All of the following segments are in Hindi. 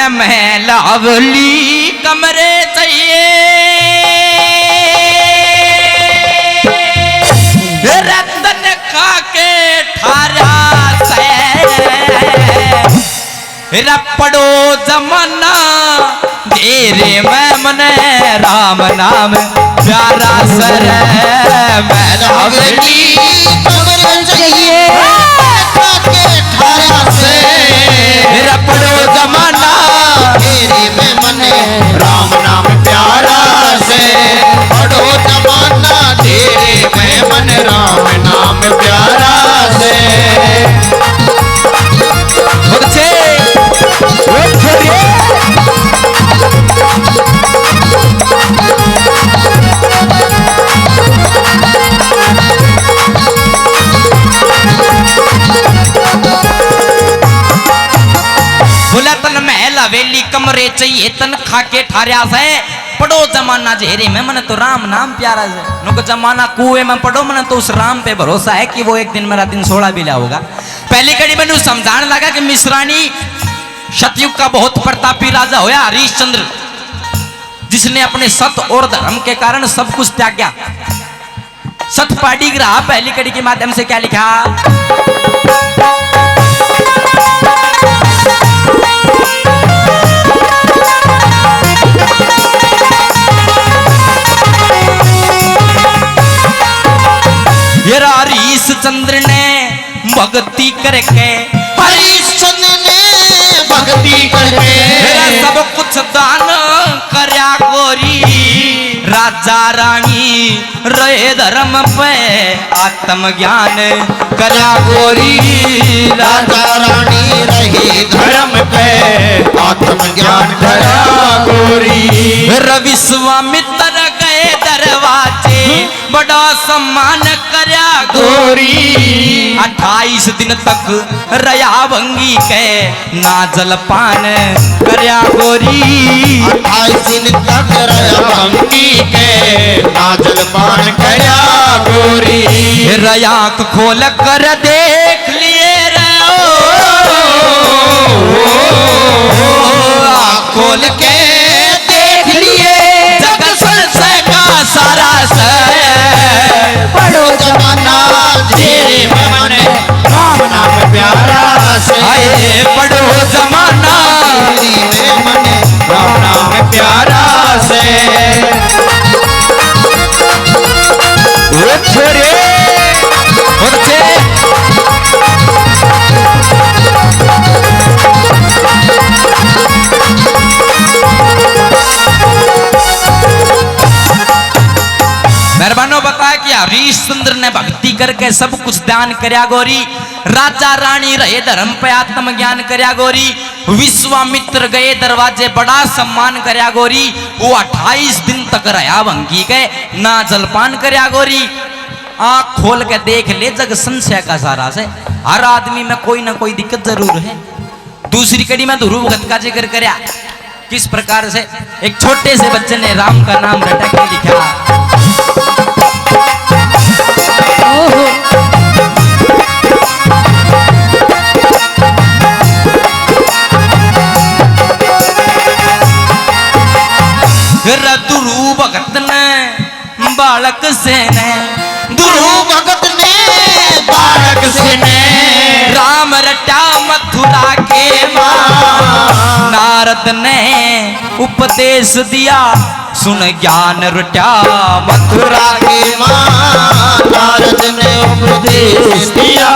महलावली कमरे चाहिए, रतन खा के ठारा से रपड़ो जमाना घेरे में मने राम नाम प्यारा सर महलावली कमरे चाहिए, रपड़ो जमाना घेरे में मने राम नाम प्यारा से, पढ़ो जमाना घेरे में मन राम नाम प्यारा से। हवेली कमरे चाहिए तन खाके ठारिया से, पढ़ो जमाना जेरे में मन तो राम नाम प्यारा से। नुक जमाना कुएं में पढ़ो मन तो उस राम पे भरोसा है कि वो एक दिन मेरा दिन 16 भी लाऊगा। पहली कड़ी में समझाने लगा कि मिश्रानी सतयुग का बहुत प्रतापी राजा होया हरिश्चंद्र, जिसने अपने सत और धर्म के कारण सब कुछ त्यागा। सत पाड़ी ग्रह पहली कड़ी के माध्यम से क्या लिखा, हरिश्चंद्र ने भक्ति करके, हरिश्चंद्र ने भक्ति करके मेरा सब कुछ दान करया गोरी, राजा रानी रहे धर्म पे आत्मज्ञान करया गोरी, राजा रानी रहे धर्म पे आत्मज्ञान करया गोरी। विश्वामित्र गए दरवाजे बड़ा सम्मान करया गोरी, 28 दिन तक रया भंगी के ना जलपान करया गोरी, 28 दिन तक रया भंगी के ना जलपान करया गोरी। रयाक खोल कर देख लिए रहो, खोल के देख लिए जग संशय का सारा सर, पढ़ो जमाना घेरे में मन राम नाम प्यारा से, पढ़ो जमाना घेरे में मन राम नाम प्यारा से। मेहरबानो बताया कि हरिश्चंद्र ने भक्ति करके सब कुछ दान करया गोरी, राजा रानी रहे धर्म पे आत्मज्ञान करया गोरी, विश्वामित्र गए दरवाजे बड़ा सम्मान करया गोरी, वो 28 दिन तक रहा भंगी के ना जलपान करया गोरी। आँख खोल के देख ले जग संशय का सारा से, हर आदमी में कोई ना कोई दिक्कत जरूर है। दूसरी कड़ी में ध्रुव भगत का जिक्र करया, किस प्रकार से एक छोटे से बच्चे ने राम का नाम रटा के लिखा, ध्रुव भगत ने बालक से ने, ध्रुव भगत ने बालक से ने राम रटा मथुरा के मां, नारद ने उपदेश दिया सुन ज्ञान रटा मथुरा के मां, नारद ने उपदेश दिया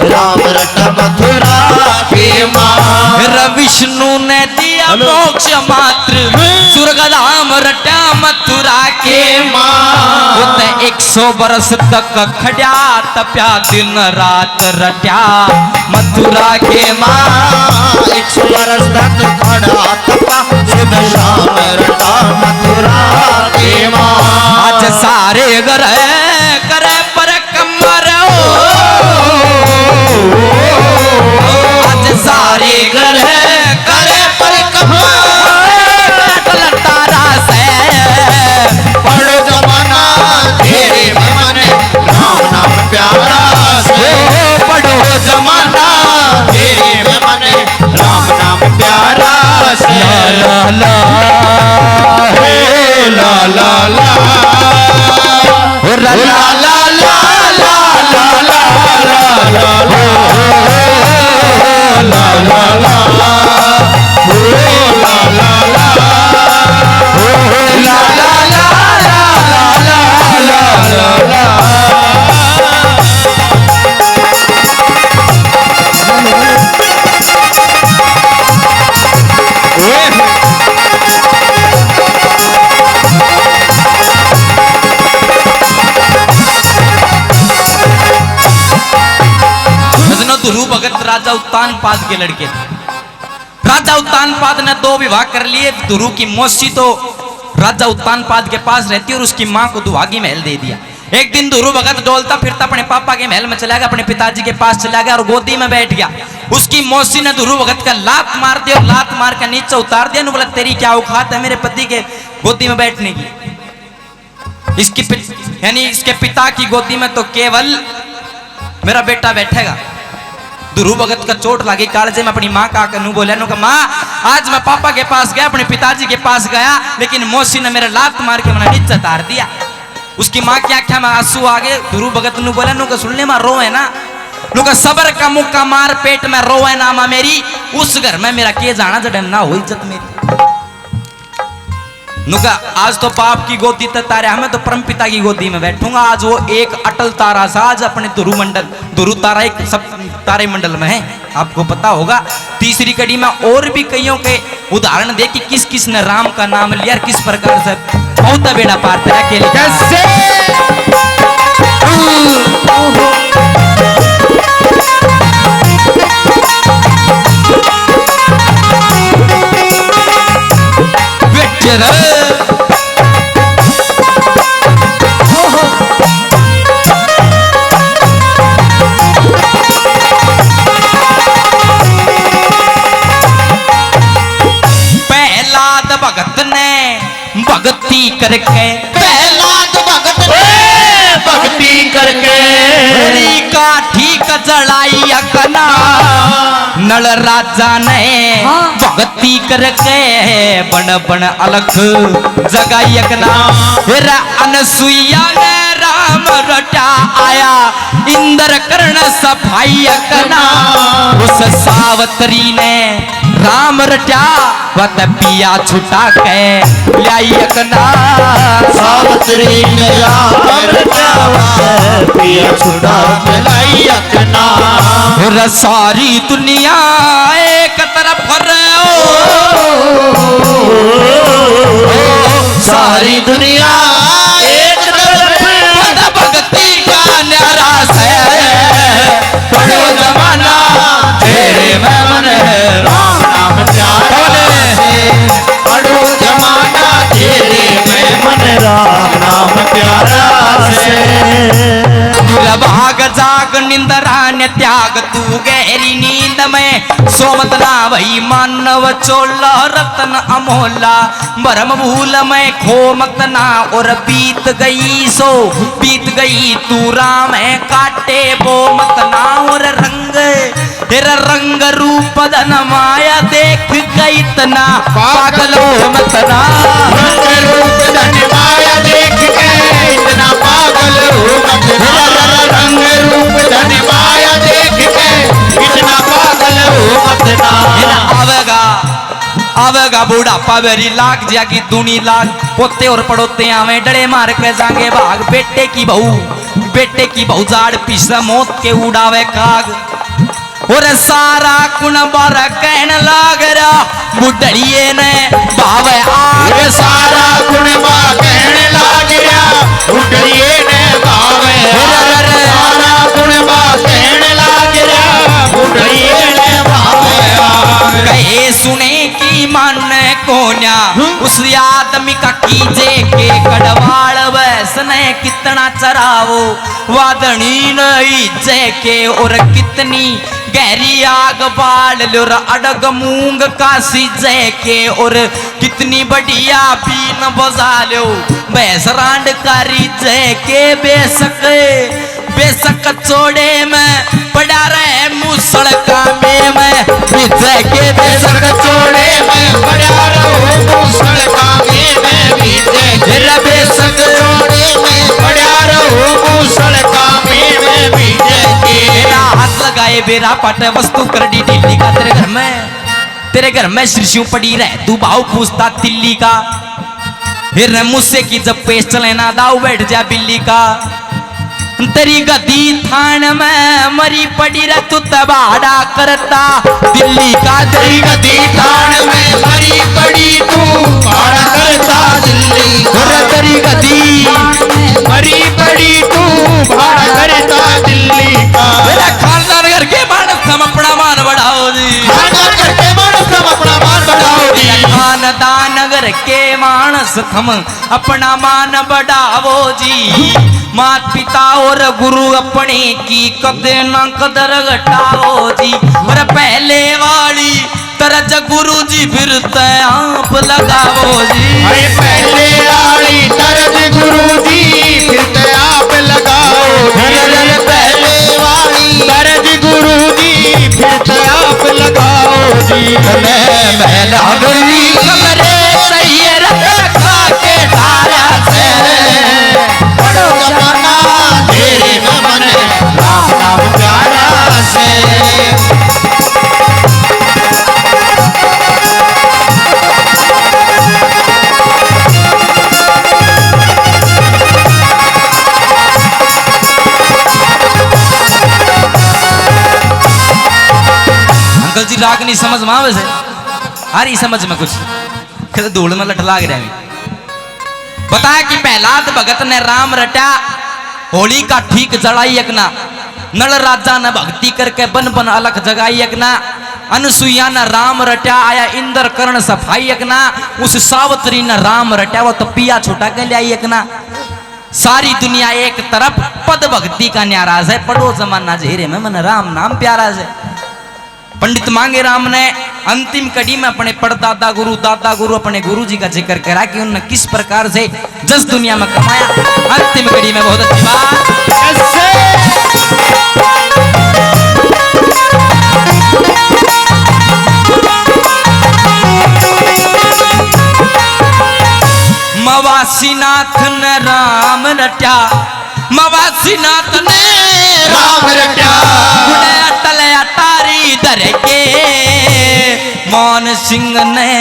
राम रटा मथुरा के मां, विष्णु ने दिया मोक्ष मात्र स्वर्ग धाम रटा मथुरा के मां, 100 बरस तक खड़ा तप्या दिन रात रटा मथुरा के मां, 100 बरस तक खड़ा तपा सुबह शाम रटा मथुरा के मां। आज सारे ग्रह करे पर कमर आज सारे ग्रह करे पर कमर तारा से, पढ़ो जमाना घेरे में मन राम नाम प्यारा से, पढ़ो जमाना घेरे में मन राम नाम प्यारा से ला ला हे ला ला ला ला ला ला ला ला ला ला ला ला ला ला ला ध्रुव भगत राजा उत्तानपाद के लड़के थे। राजा उत्तानपाद ने 2 विवाह कर लिए। ध्रुव की मौसी तो राजा उत्तानपाद के पास रहती और उसकी मां को दुहागी महल दे दिया। एक दिन ध्रुव भगत डोलता फिरता अपने पापा के महल में चला गया, अपने पिताजी के पास चला गया और गोदी में बैठ गया। उसकी मौसी ने ध्रुव भगत का लात मार दिया और लात मार कर नीचे उतार दिया। बोला तेरी क्या औकात है मेरे पति के गोदी में बैठने की। इसके पिता की गोदी में तो केवल मेरा बेटा बैठेगा। ध्रुव भगत का चोट लगी कालजे में अपनी माँ का आकर बोला माँ आज मैं पापा के पास गया, अपने पिताजी के पास गया, लेकिन मौसी ने मेरा लात मार के मैंने नीचे तार दिया। उसकी माँ क्या क्या मैं आंसू आ गए। ध्रुव भगत नु बोला नु सुनने में रो है ना, नु सबर का मुक्का मार पेट में रो है ना माँ मेरी, उस घर में मेरा के जाना जडन ना हो इज्जत मेरी। नुका आज तो बाप की गोदी तक तारे, हमें तो परम पिता की गोदी में बैठूंगा। आज वो एक अटल तारा सा आज अपने ध्रुव तारा एक सब तारे मंडल में है, आपको पता होगा। तीसरी कड़ी में और भी कईयों के उदाहरण दे कि किस किस ने राम का नाम लिया और किस प्रकार से बहुत बेड़ा पार करा के भगत ने भक्ति करके प्रहलाद भगत ने भक्ति करके का ठीक जड़ाई अकना नल राजा ने भक्ति करके बन बन अलख जगाई अकना। फिर अनसुईया ने राम रटा आया इंद्र कर्ण सफाई अकना। उस सावत्री ने राम रटा वत पिया छुटा के लाई अकना। सावत्री ने राम रटा वत पिया छुटा के लाई अकना। और सारी दुनिया एक तरफ सारी दुनिया एक तरफ भक्ति का न्यारा से पढ़ो जमाना तेरे में मन है राम नाम प्यारा से। पढ़ो जमाना तेरे में मन राम नाम प्यारा से। भाग जाग निंदरा ने त्याग तू गहरी नींद में सोमत ना भई मानव चोला रतन अमोला भरम भूल में खो मत ना और बीत गई तू राम है काटे वो मत ना और तेरा रंग रूप धन माया देख गई इतना पागल हो मत ना। रंग रूप धन माया देख के इतना पागल हो मत ना। रंग रूप धन माया देख के इतना पागल हो मत ना। आवेगा बूढ़ापा बेरी लाग जागी दूनी लाग पोते और पड़ोते आवे डरे मार के जांगे भाग। बेटे की बहु जाड़ पीछे मौत के उड़ावे काग। और सारा कुण बार कहन लाग रहा बुढ़िए ने भावे आग। सारा कुण बार कहन लाग रहा बुढ़िए ने भावे आग। सारा कुण बार कहन लाग रहा बुढ़िए ने भावे आग। कहे सुने की मन कोन्या उस आदमी का कीजे के कड़वाड़ वैसने कितना चरावो वादनी नहीं के और कितनी गहरी आग बाल लो अडग मूंग का सीजे के और कितनी बढ़िया बीन बजा लो भैंसरांड कारी जय के बेशक चोड़े में पड़ा रहे मुसड़ का में विजय के बेशक चोड़े में फेरा पट वस्तु कर दी दिल्ली का तेरे घर में शिशु पड़ी रह तू भाव पूछता तिल्ली का फिर मुझसे की जब पेश चले ना दाऊ बैठ जा बिल्ली का तेरी गदी थान में मरी पड़ी रे तू तबाड़ा करता दिल्ली का तेरी गदी थान में मरी पड़ी तू भाड़ा करता दिल्ली का तेरी गदी मरी पड़ी तू भाड़ा करता दिल्ली का मेरा खानदान घर के मानस हम अपना मान बढ़ाओ जी खानदान घर के मानस हम अपना मान बढ़ाओ जी खानदान घर के मानस हम अपना मान बढ़ावो जी मात पिता और गुरु अपने की कदर न कदर घटाओ जी और पहले वाली तरज गुरु जी फिर आप लगाओ जी अरे पहले वाली तरज गुरु जी फिर आप लगाओ जी पहले वाली तरज गुरु जी फिर आप लगाओ जी मैं लागली कमरे सही रखा के धारा से बड़ो जमाना तेरे मन राम नाम प्यारा से अंकल जी राग नहीं समझ में आवे से हारी समझ में कुछ कहते धूल में लट लाग रहा है बताया कि प्रहलाद भगत ने राम रटा होली का ठीक जड़ाई एकना नल राजा ने भक्ति करके बन बन अलग जगाई एकना अनुसुईया ने राम रटा आया इंद्र कर्ण सफाई एकना उस सावत्री ने राम रटा वो तो पिया छोटा के लिया एकना सारी दुनिया एक तरफ पद भक्ति का न्याराज है पढ़ो जमाना झेरे में मन राम नाम प्यारा है पंडित मांगे राम ने अंतिम कड़ी में अपने दादा गुरु अपने गुरु जी का जिक्र करा कि उन्होंने किस प्रकार से जस दुनिया में कमाया अंतिम कड़ी में बहुत अच्छी बात मवासीनाथ ने राम रटा मवासीनाथ ने राम रटा अटल अटारी दर के मोहन सिंह ने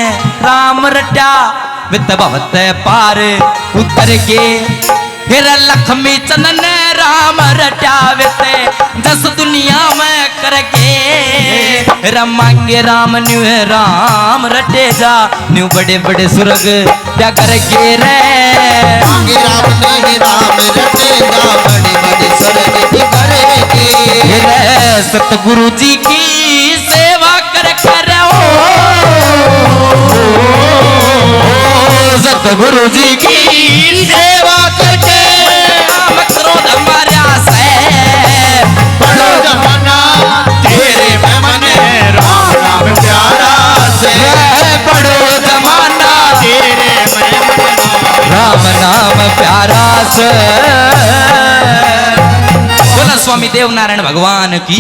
राम रटा वित भवत पार उतर के फिर लक्ष्मी चंद ने राम रटा वित दस दुनिया में करके रमांगे राम न्यू राम रटे जा न्यू बड़े बड़े सुरग क्या करके रे मांगे राम नहीं राम रटे जा बड़े बड़े स्वर्ग की करेंगे रे सतगुरु जी की सेवा कर सतगुरु जी की सेवा करके काम क्रोध मारा से बड़ो जमाना तेरे में मन राम नाम प्यारा से बड़ो जमाना तेरे में मन राम नाम प्यारा से बोला स्वामी देव नारायण भगवान की